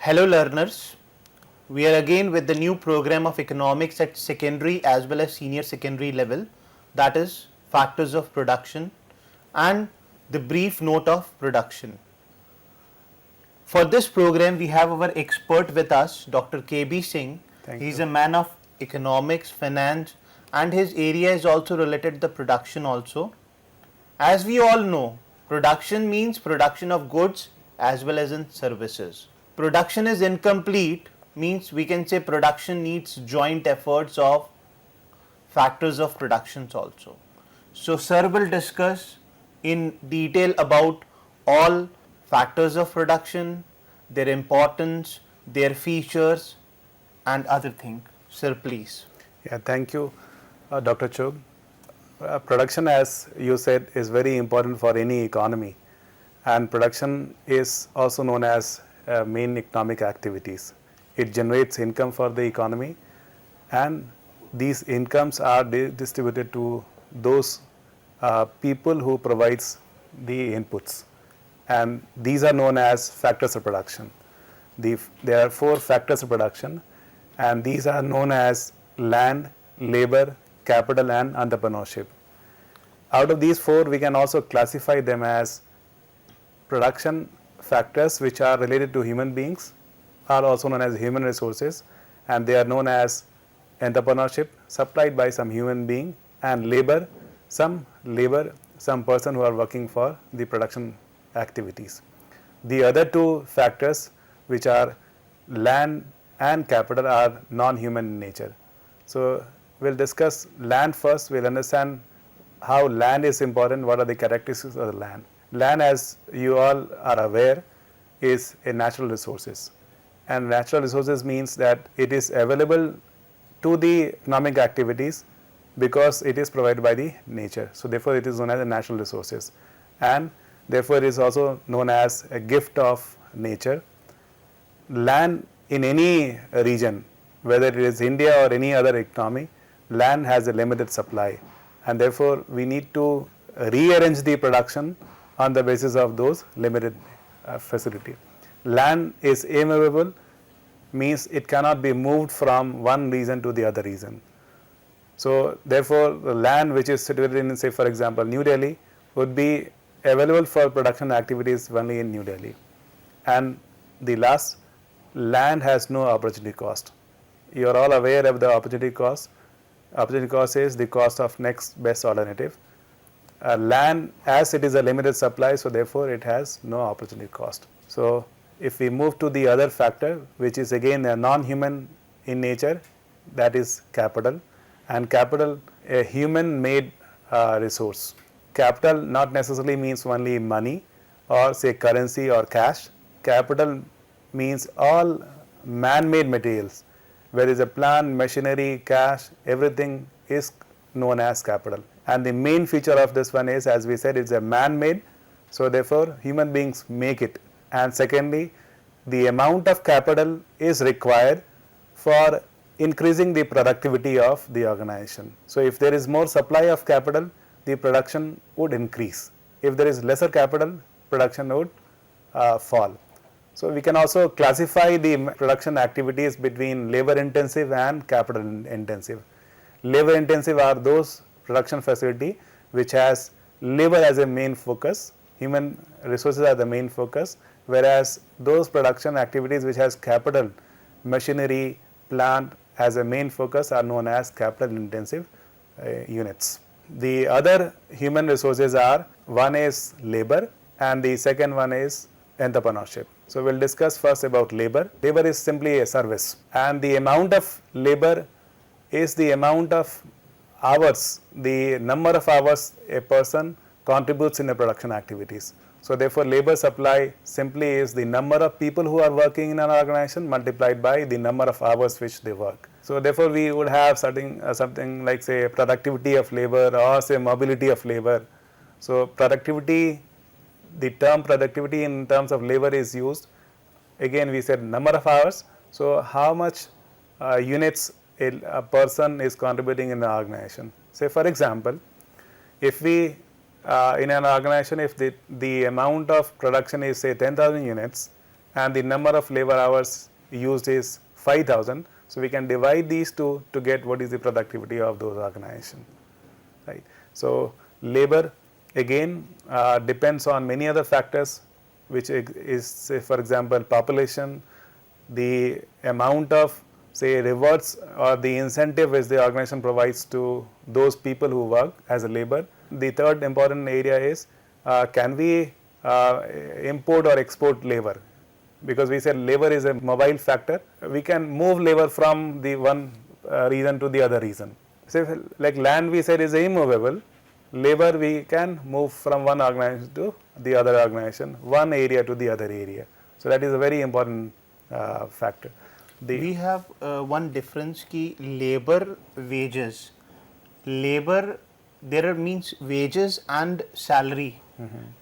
Hello learners, we are again with the new program of economics at secondary as well as senior secondary level, that is factors of production and the brief note of production. For this program we have our expert with us, Dr. KB Singh. He is a man of economics, finance, and his area is also related to the production also. As we all know, production means production of goods as well as in services. Production is incomplete means we can say production needs joint efforts of factors of productions also. So sir will discuss in detail about all factors of production, their importance, their features and other things. Sir, please. Yeah, thank you, Dr. Chog. Production, as you said, is very important for any economy, and production is also known as main economic activities. It generates income for the economy, and these incomes are distributed to those people who provides the inputs, and these are known as factors of production. There are four factors of production, and these are known as land, labor, capital and entrepreneurship. Out of these four, we can also classify them as production factors which are related to human beings are also known as human resources, and they are known as entrepreneurship, supplied by some human being, and labor, some person who are working for the production activities. The other two factors, which are land and capital, are non-human in nature. So we'll discuss land first. We'll understand how land is important, what are the characteristics of the land. Land, as you all are aware, is a natural resources, and natural resources means that it is available to the economic activities because it is provided by the nature. So therefore it is known as a natural resources, and therefore it is also known as a gift of nature. Land in any region, whether it is India or any other economy, land has a limited supply, and therefore we need to rearrange the production on the basis of those limited facility. Land is immovable, means it cannot be moved from one region to the other region. So therefore the land which is situated in, say for example, New Delhi would be available for production activities only in New Delhi. And the last, land has no opportunity cost. You are all aware of the opportunity cost. Opportunity cost is the cost of next best alternative. Land, as it is a limited supply, so therefore it has no opportunity cost. So if we move to the other factor, which is again a non-human in nature, that is capital, and capital, a human made resource. Capital not necessarily means only money or say currency or cash. Capital means all man-made materials. Where is a plant, machinery, cash, everything is known as capital. And the main feature of this one is, as we said, it's a man-made, so therefore human beings make it. And secondly, the amount of capital is required for increasing the productivity of the organization. So if there is more supply of capital, the production would increase. If there is lesser capital, production would fall. So we can also classify the production activities between labor intensive and capital intensive. Labor intensive are those production facility which has labor as a main focus, human resources are the main focus, whereas those production activities which has capital, machinery, plant as a main focus are known as capital intensive units. The other human resources are, one is labor and the second one is entrepreneurship. So we'll discuss first about labor. Labor is simply a service, and the amount of labor is the amount of hours, the number of hours a person contributes in the production activities. So therefore labor supply simply is the number of people who are working in an organization multiplied by the number of hours which they work. So therefore we would have something like say productivity of labor or say mobility of labor. So productivity, the term productivity in terms of labor is used. Again we said number of hours. So how much units a person is contributing in the organization. Say for example, if we in an organization, if the amount of production is say 10,000 units and the number of labor hours used is 5,000. So we can divide these two to get what is the productivity of those organizations, right. So labor again depends on many other factors, which is, say for example, population, the amount of say rewards or the incentive which the organization provides to those people who work as a labor. The third important area is can we import or export labor, because we said labor is a mobile factor. We can move labor from the one region to the other region. So like land we said is immovable, labor we can move from one organization to the other organization, one area to the other area. So that is a very important factor. We have one difference ki labor wages. Labor, there means wages and salary.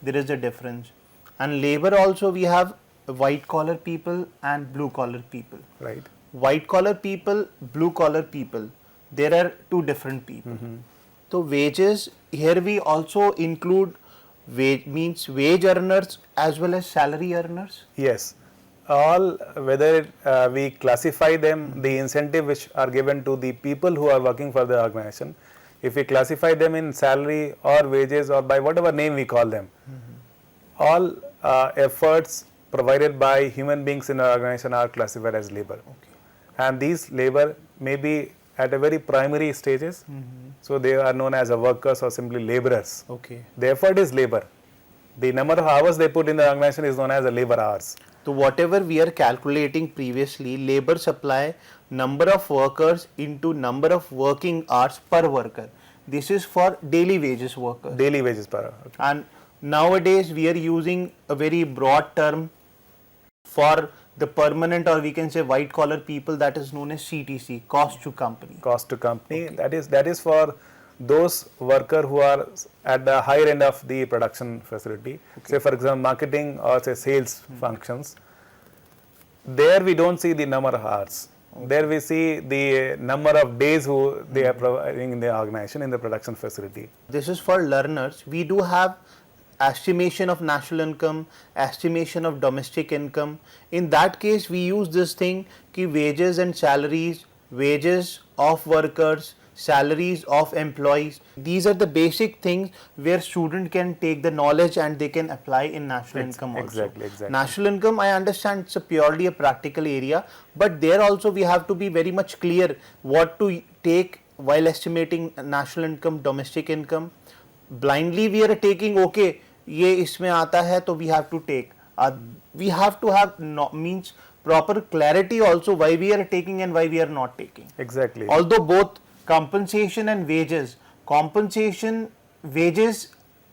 There is a difference. And labor also we have white collar people and blue collar people. Right. White collar people, blue collar people. There are two different people. So wages, here we also include wage earners as well as salary earners. Yes. All, whether we classify them, the incentive which are given to the people who are working for the organization, if we classify them in salary or wages or by whatever name we call them, all efforts provided by human beings in our organization are classified as labor. Okay. And these labor may be at a very primary stages, so they are known as workers or simply laborers. Okay. The effort is labor. The number of hours they put in the organization is known as the labor hours. So whatever we are calculating previously, labor supply, number of workers into number of working hours per worker. This is for daily wages workers. Daily wages per hour. Okay. And nowadays we are using a very broad term for the permanent, or we can say white collar people, that is known as CTC, cost to company. Cost to company. Okay. That is for those workers who are at the higher end of the production facility. Okay. Say for example marketing or say sales functions. There we don't see the number of hours. Okay. There we see the number of days who they are providing in the organization in the production facility. This is for learners. We do have estimation of national income, estimation of domestic income. In that case we use this thing ki wages and salaries, wages of workers, salaries of employees. These are the basic things where student can take the knowledge and they can apply in national income also. Exactly. National income, I understand it's a purely a practical area, but there also we have to be very much clear what to take while estimating national income, domestic income. Blindly we are taking, okay, ये इसमें आता है तो we have to take. We have to have means proper clarity also why we are taking and why we are not taking. Exactly. Although both compensation and wages, wages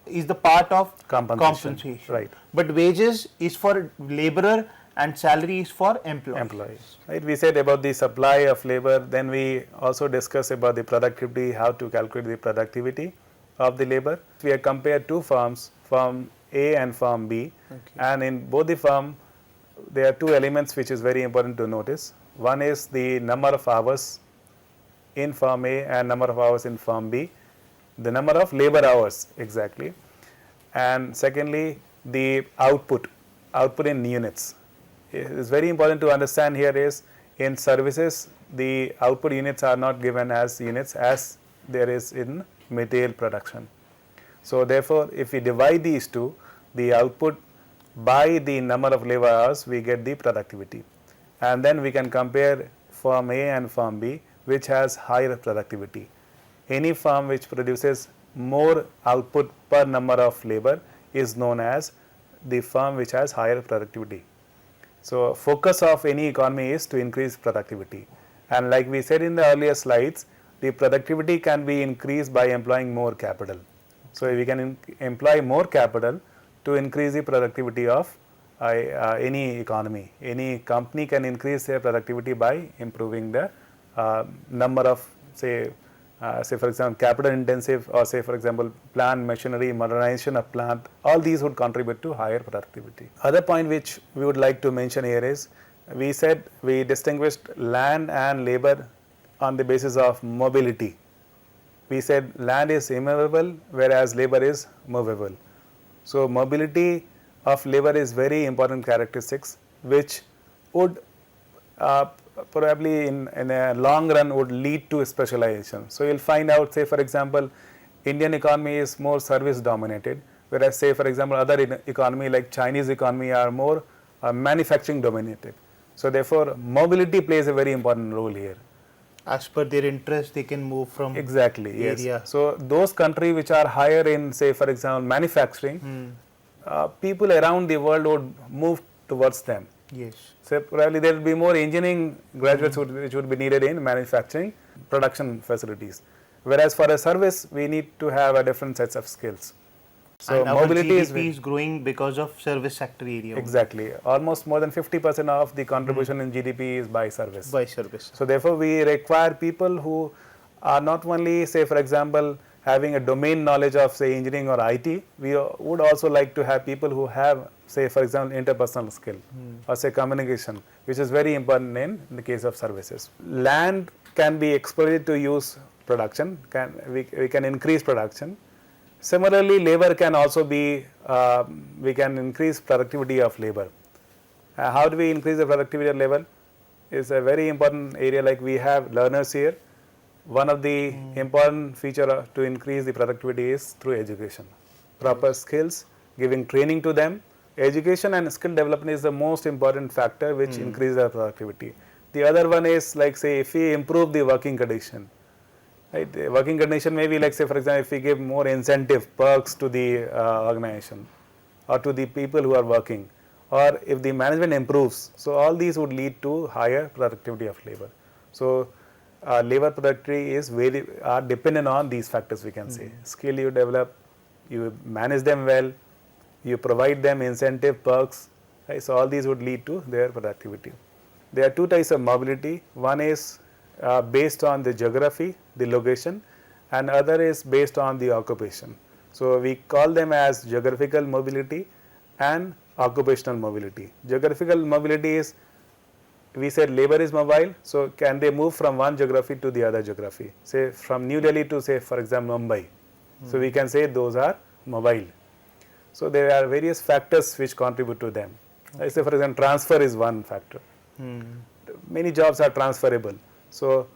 is the part of compensation. Right. But wages is for laborer and salary is for employees. Right. We said about the supply of labor, then we also discussed about the productivity, how to calculate the productivity of the labor. We have compared two firms, firm A and firm B, okay. And in both the firm there are two elements which is very important to notice. One is the number of hours in firm A and number of hours in firm B, the number of labor hours exactly, and secondly the output in units. It is very important to understand here is in services the output units are not given as units as there is in material production. So therefore if we divide these two, the output by the number of labor hours, we get the productivity, and then we can compare firm A and firm B which has higher productivity. Any firm which produces more output per number of labor is known as the firm which has higher productivity. So focus of any economy is to increase productivity, and like we said in the earlier slides, the productivity can be increased by employing more capital. So we can employ more capital to increase the productivity of any economy. Any company can increase their productivity by improving the number of say for example capital intensive, or say for example plant machinery, modernization of plant, all these would contribute to higher productivity. Other point which we would like to mention here is, we said we distinguished land and labor on the basis of mobility. We said land is immovable whereas labor is movable. So mobility of labor is very important characteristics. which would probably in a long run would lead to specialization. So you'll find out, say for example, Indian economy is more service dominated, whereas say for example other economy like Chinese economy are more manufacturing dominated. So therefore mobility plays a very important role here. As per their interest, they can move from Exactly, yes. area. So those countries which are higher in, say for example manufacturing, people around the world would move towards them. Yes. So probably there will be more engineering graduates which would be needed in manufacturing production facilities. Whereas for a service, we need to have a different sets of skills. So and mobility our GDP is growing because of service sector area. Exactly. Almost more than 50% of the contribution in GDP is by service. By service. So therefore, we require people who are not only, say for example, having a domain knowledge of say engineering or IT, we would also like to have people who have, say for example, interpersonal skill or say communication, which is very important in the case of services. Land can be exploited to use production, we can increase production. Similarly, labor can also be, we can increase productivity of labor. How do we increase the productivity of labor? Is a very important area. Like we have learners here. One of the important feature to increase the productivity is through education. Proper skills, giving training to them. Education and skill development is the most important factor which increases the productivity. The other one is like say if we improve the working condition. Right, the working condition may be like say for example if we give more incentive perks to the organization or to the people who are working, or if the management improves, so all these would lead to higher productivity of labor. So labor productivity is very dependent on these factors, we can say. Skill you develop, you manage them well, you provide them incentive perks, right? So all these would lead to their productivity. There are two types of mobility. One is based on the geography, the location, and other is based on the occupation. So we call them as geographical mobility and occupational mobility. Geographical mobility is, we said labor is mobile, so can they move from one geography to the other geography, say from New Delhi to say for example Mumbai. So we can say those are mobile. So there are various factors which contribute to them. Let's say for example transfer is one factor. Many jobs are transferable. So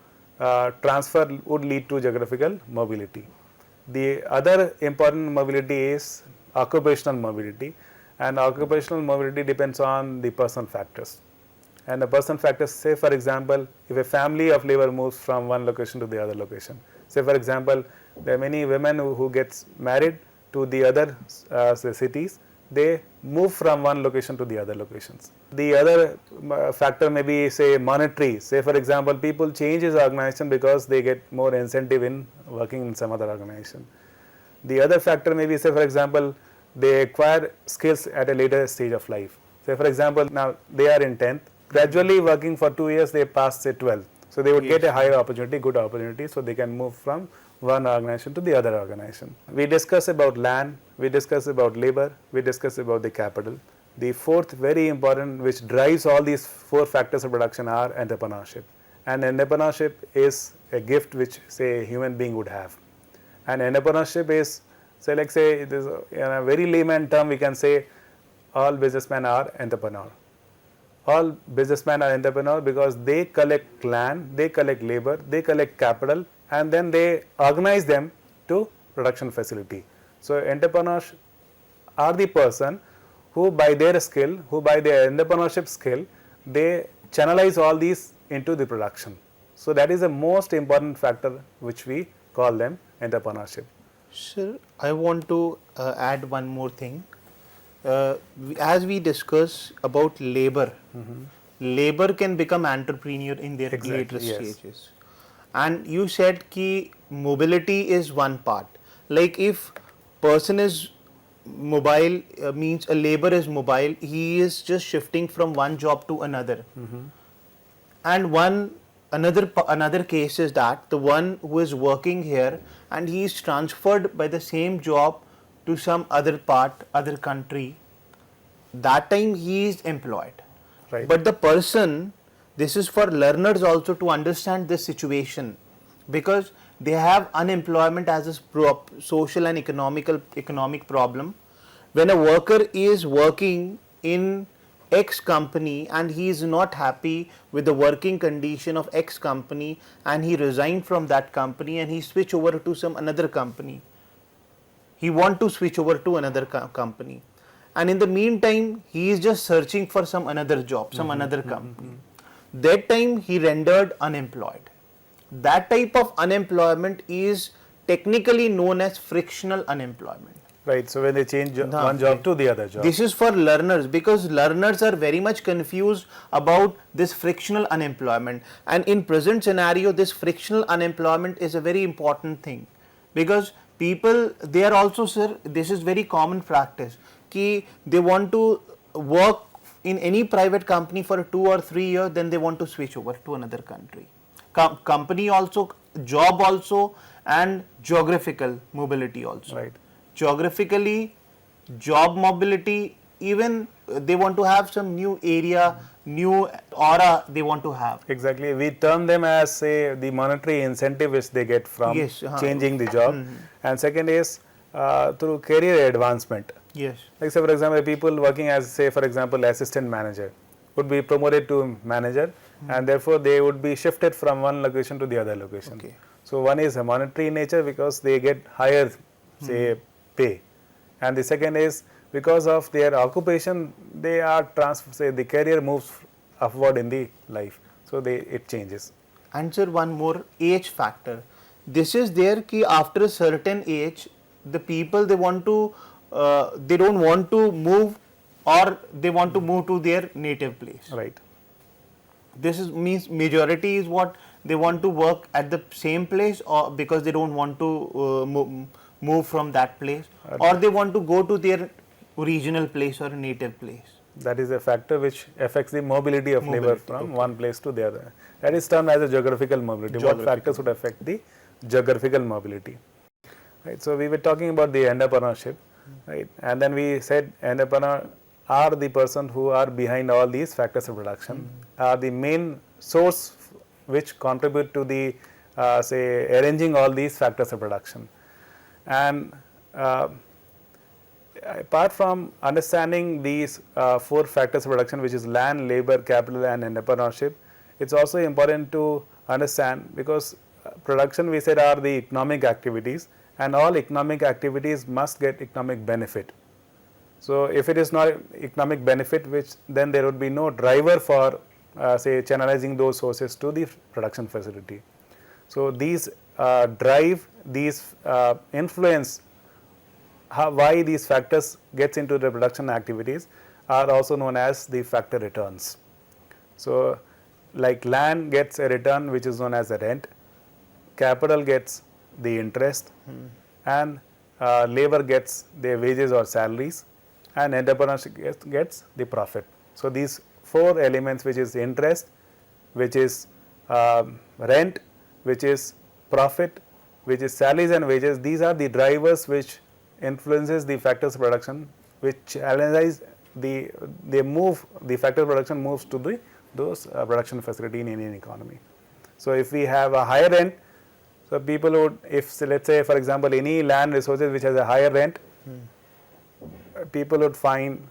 transfer would lead to geographical mobility. The other important mobility is occupational mobility, and occupational mobility depends on the personal factors. And the personal factors, say for example, if a family of labor moves from one location to the other location, say for example, there are many women who gets married to the other cities, they move from one location to the other locations. The other factor may be say monetary, say for example, people change his organization because they get more incentive in working in some other organization. The other factor may be say for example, they acquire skills at a later stage of life. Say for example, now they are in 10th, gradually working for 2 years they pass say 12th. So they would get a higher opportunity, good opportunity, so they can move from one organization to the other organization. We discuss about land, we discuss about labor, we discuss about the capital. The fourth very important which drives all these four factors of production are entrepreneurship. And entrepreneurship is a gift which say a human being would have. And entrepreneurship is, say like say it is in a very layman term we can say all businessmen are entrepreneur. All businessmen are entrepreneur because they collect land, they collect labor, they collect capital, and then they organize them to production facility. So entrepreneurs are the person who by their skill, who by their entrepreneurship skill, they channelize all these into the production. So that is the most important factor which we call them entrepreneurship. Sir, I want to add one more thing. As we discuss about labor, labor can become entrepreneur in their later stages. And you said ki mobility is one part. Like if person is mobile, means a labor is mobile, he is just shifting from one job to another. And another case is that the one who is working here and he is transferred by the same job to some other part, other country, that time he is employed. Right. But the person, this is for learners also to understand this situation, because they have unemployment as a social and economic problem. When a worker is working in X company and he is not happy with the working condition of X company and he resigned from that company and he switch over to some another company. He want to switch over to another company, and in the meantime he is just searching for some another job, some another company. That time he rendered unemployed. That type of unemployment is technically known as frictional unemployment. Right. So when they change No, one job to the other job. This is for learners because learners are very much confused about this frictional unemployment, and in present scenario this frictional unemployment is a very important thing because people, they are also, sir, this is very common practice ki they want to work in any private company for 2 or 3 years, then they want to switch over to another country. Company also, job also, and geographical mobility also. Right. Geographically, job mobility, even they want to have some new area, new aura they want to have. Exactly. We term them as, say, the monetary incentive which they get from Yes, changing the job. And second is through career advancement. Yes. Like say for example, people working as, say for example, assistant manager would be promoted to manager and therefore they would be shifted from one location to the other location. Okay. So one is a monetary in nature because they get higher, say, pay, and the second is because of their occupation they are say the career moves upward in the life, so it changes. And sir, one more, age factor. This is there ki after a certain age, the people they want to, they don't want to move, or they want to move to their native place. Right. This is means majority is what they want to work at the same place, or because they don't want to move from that place, or they want to go to their original place or native place. That is a factor which affects the mobility of labor from one place to the other. That is termed as a geographical mobility. What factors would affect the geographical mobility? Right. So we were talking about the entrepreneurship, right? And then we said entrepreneur are the person who are behind all these factors of production, are the main source which contribute to the say arranging all these factors of production. And apart from understanding these 4 factors of production, which is land, labor, capital and entrepreneurship, it is also important to understand because production we said are the economic activities and all economic activities must get economic benefit. So if it is not economic benefit, which then there would be no driver for say channelizing those sources to the production facility. So these drive, these influence why these factors gets into the production activities are also known as the factor returns. So like land gets a return which is known as a rent, capital gets the interest, and labor gets their wages or salaries, and entrepreneurship gets the profit. So these 4 elements, which is interest, which is rent, which is profit, which is salaries and wages, these are the drivers which influences the factors of production, which analyze the factor of production moves to those production facility in any economy. So if we have a higher rent, so people would, if so let's say for example any land resources which has a higher rent, people would find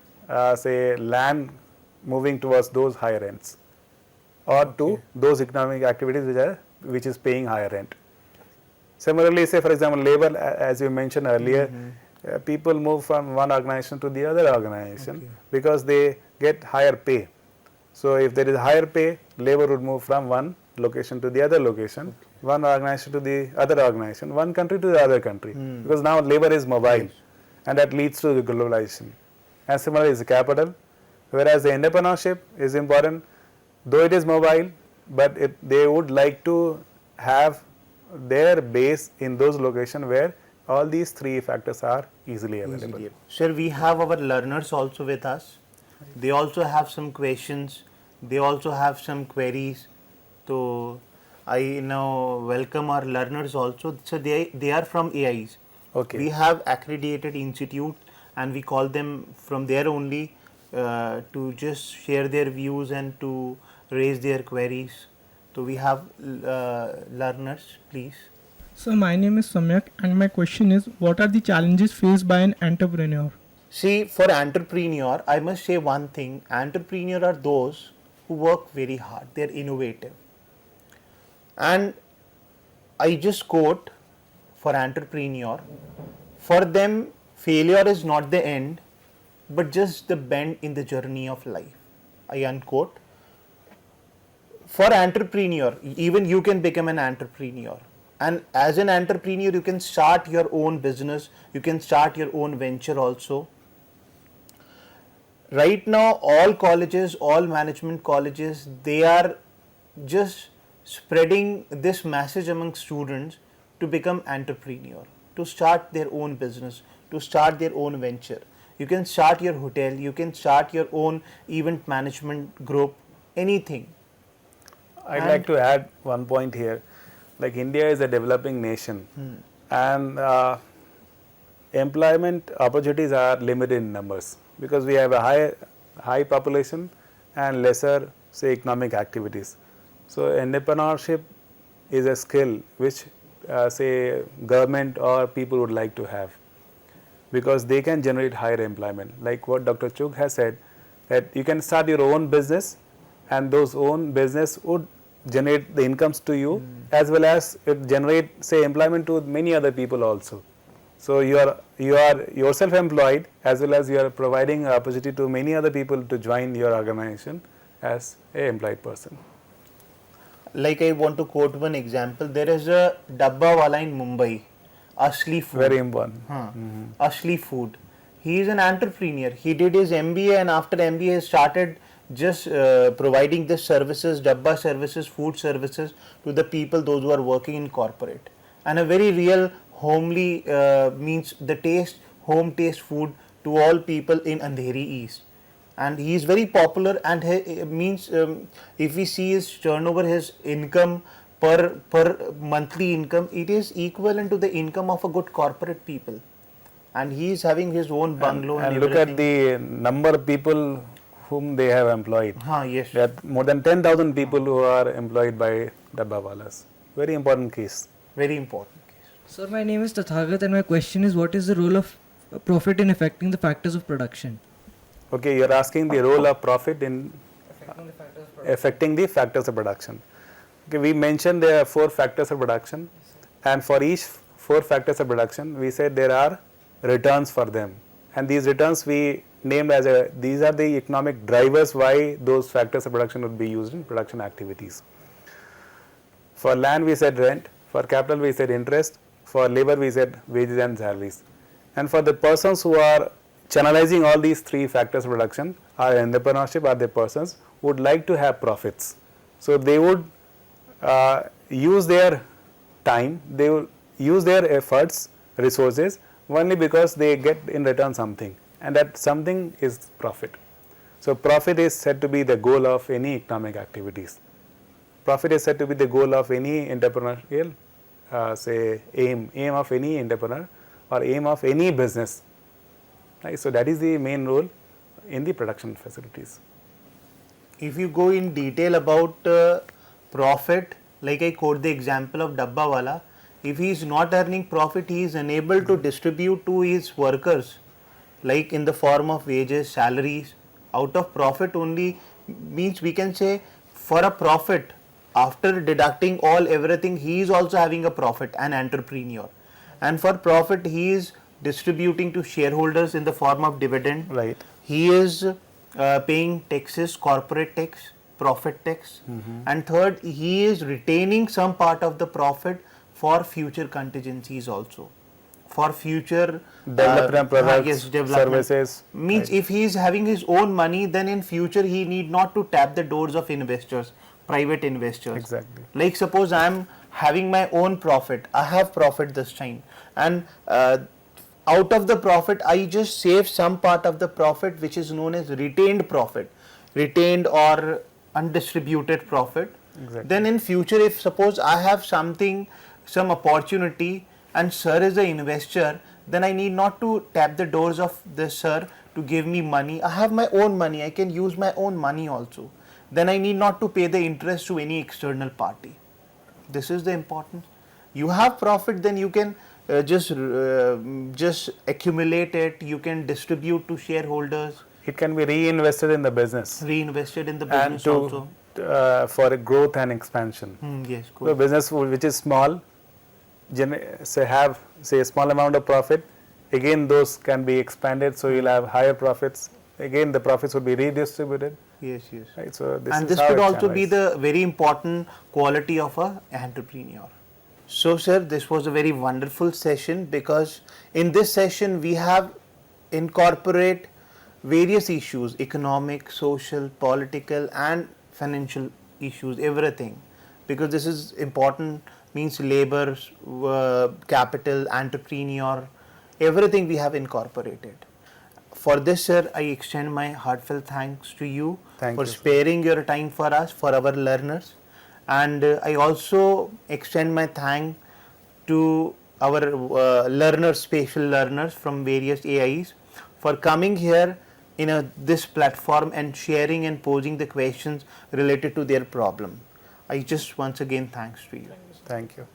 say land moving towards those higher rents or to those economic activities which is paying higher rent. Similarly, say for example labor, as you mentioned earlier, people move from one organization to the other organization because they get higher pay. So if there is higher pay, labor would move from one location to the other location, one organization to the other organization, one country to the other country, because now labor is mobile and that leads to the globalization. And similarly is the capital, whereas the entrepreneurship is important, though it is mobile, but they would like to have their base in those locations where all these 3 factors are easily available. Sir, we have our learners also with us. They also have some questions. They also have some queries. So I now welcome our learners also. So they are from AIs. Okay. We have accredited institute and we call them from there only to just share their views and to raise their queries. So we have learners, please. So my name is Samyak and my question is, what are the challenges faced by an entrepreneur? See, for entrepreneur, I must say one thing. Entrepreneur are those who work very hard. They are innovative. And I just quote for entrepreneur, for them failure is not the end, but just the bend in the journey of life. I unquote. For entrepreneur, even you can become an entrepreneur. And as an entrepreneur, you can start your own business, you can start your own venture also. Right now, all colleges, all management colleges, they are just spreading this message among students to become entrepreneur, to start their own business, to start their own venture. You can start your hotel, you can start your own event management group, anything. I'd like to add one point here. Like India is a developing nation, and employment opportunities are limited in numbers because we have a high population and lesser, say, economic activities. So entrepreneurship is a skill which, say, government or people would like to have, because they can generate higher employment. Like what Dr. Chugh has said, that you can start your own business, and those own business would generate the incomes to you, as well as it generate, say, employment to many other people also. So you are yourself employed, as well as you are providing opportunity to many other people to join your organization as a employed person. Like I want to quote one example. There is a dabba wala in Mumbai, Asli Food. Very important. Asli Food. He is an entrepreneur. He did his MBA, and after MBA he started just providing the services, dabba services, food services to the people, those who are working in corporate. And a very real homely means the taste, home taste food to all people in Andheri East. And he is very popular, and he means if we see his turnover, his income per monthly income, it is equivalent to the income of a good corporate people. And he is having his own bungalow and look everything. at the number of people whom they have employed. Yes. There are more than 10,000 people who are employed by Dabbawalas. Very important case. Very important case. Sir, my name is Tathagat, and my question is, what is the role of profit in affecting the factors of production? Okay, you are asking the role of profit in affecting the factors of production. Okay, we mentioned there are 4 factors of production, and for each 4 factors of production, we said there are returns for them, and these returns we named as these are the economic drivers why those factors of production would be used in production activities. For land we said rent, for capital we said interest, for labor we said wages and salaries, and for the persons who are channelizing all these 3 factors of production, are entrepreneurship, are the persons who would like to have profits. So they would use their time, they will use their efforts, resources, only because they get in return something, and that something is profit. So profit is said to be the goal of any economic activities. Profit is said to be the goal of any entrepreneurial, say, aim of any entrepreneur or aim of any business. Right? So that is the main role in the production facilities. If you go in detail about profit, like I quote the example of Dabba Wala, if he is not earning profit, he is unable to distribute to his workers, like in the form of wages, salaries. Out of profit only, means we can say for a profit, after deducting all everything, he is also having a profit, an entrepreneur. And for profit, he is distributing to shareholders in the form of dividend. Right. He is paying taxes, corporate tax, profit tax. And third, he is retaining some part of the profit for future contingencies also, for future Development products, services. Means right. if he is having his own money, then in future he need not to tap the doors of investors, private investors. Exactly. Like suppose I am having my own profit, I have profit this time, and out of the profit I just save some part of the profit, which is known as retained profit, retained or undistributed profit. Exactly. Then in future, if suppose I have something, some opportunity, and sir is an investor, then I need not to tap the doors of the sir to give me money. I have my own money, I can use my own money also. Then I need not to pay the interest to any external party. This is the importance. You have profit, then you can just accumulate it. You can distribute to shareholders, It can be reinvested in the business reinvested in the and business to also. for a growth and expansion. Yes, The good. business which is small, have say a small amount of profit, again those can be expanded, so you'll have higher profits. Again, the profits will be redistributed. Yes, yes. Right, so this And is this how could it also be channels. the very important quality of a entrepreneur. So sir, this was a very wonderful session, because in this session we have incorporate various issues: economic, social, political and financial issues, everything, because this is important, means labor, capital, entrepreneur, everything we have incorporated. For this, sir, I extend my heartfelt thanks to you Thank for you, sir. sparing your time for us, for our learners. And I also extend my thank to our learners, special learners from various AIs, for coming here in this platform and sharing and posing the questions related to their problem. I just once again thanks to you. Thank you.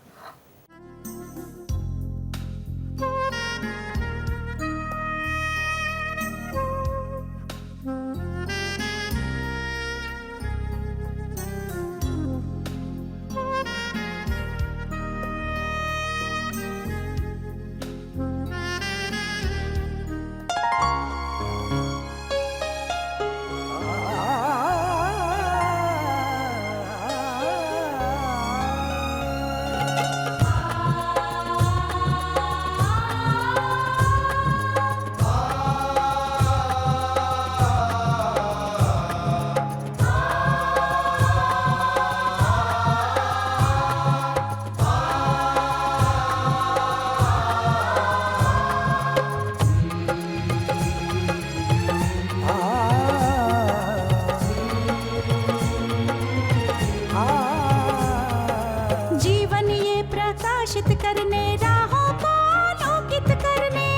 जीवन ये प्रकाशित करने राहों को आलोकित करने,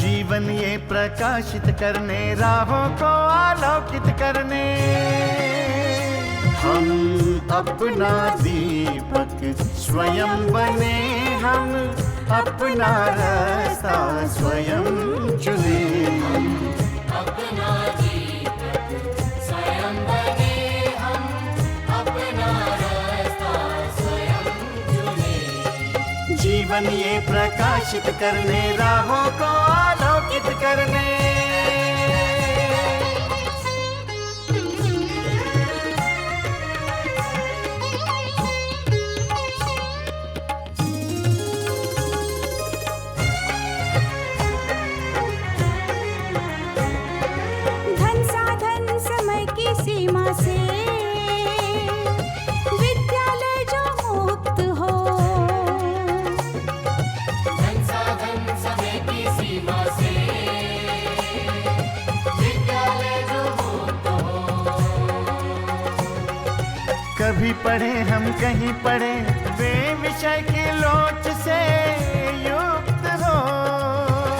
जीवन ये प्रकाशित करने राहों को आलोकित करने, हम अपना दीपक स्वयं बने, हम अपना रास्ता स्वयं चुने, अपना दीपक स्वयं बने, हम अपना रास्ता स्वयं चुने। जीवन ये प्रकाशित करने राहों को आलोकित करने। धन साधन समय की सीमा से विद्यालय जो मुक्त हो, धन साधन समय की सीमा से विद्यालय जो मुक्त हो। कभी पढ़े हम कहीं पढ़े वे विषय की लोच से युक्त हो,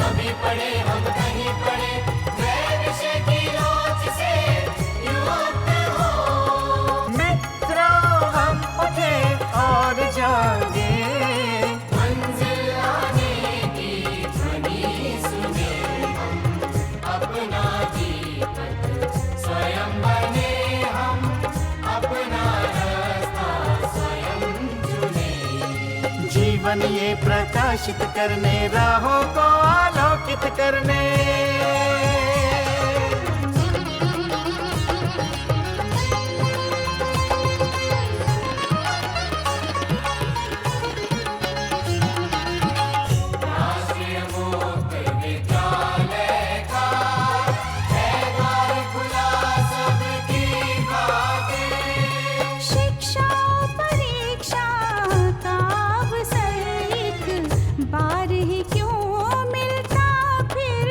कभी पढ़े हम कहीं पढ़े वे विषय की लोच से युक्त हो। मित्रों हम उठे और जागे, मंजिल आने की ध्वनि सुने, हम अपना दीपक स्वयं बने, हम अपना रास्ता स्वयं चुने। जीवन ये प्रकाशित करने राहों को आलोकित करने। राष्ट्रीय मुक्त विद्यालय का है द्वार खुला सबकी खातिर। शिक्षा परीक्षा का अवसर एक बार ही क्यों मिलता फिर।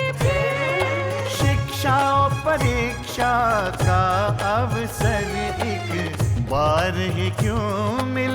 शिक्षा और परीक्षा का अवसर एक बार ही क्यों मिल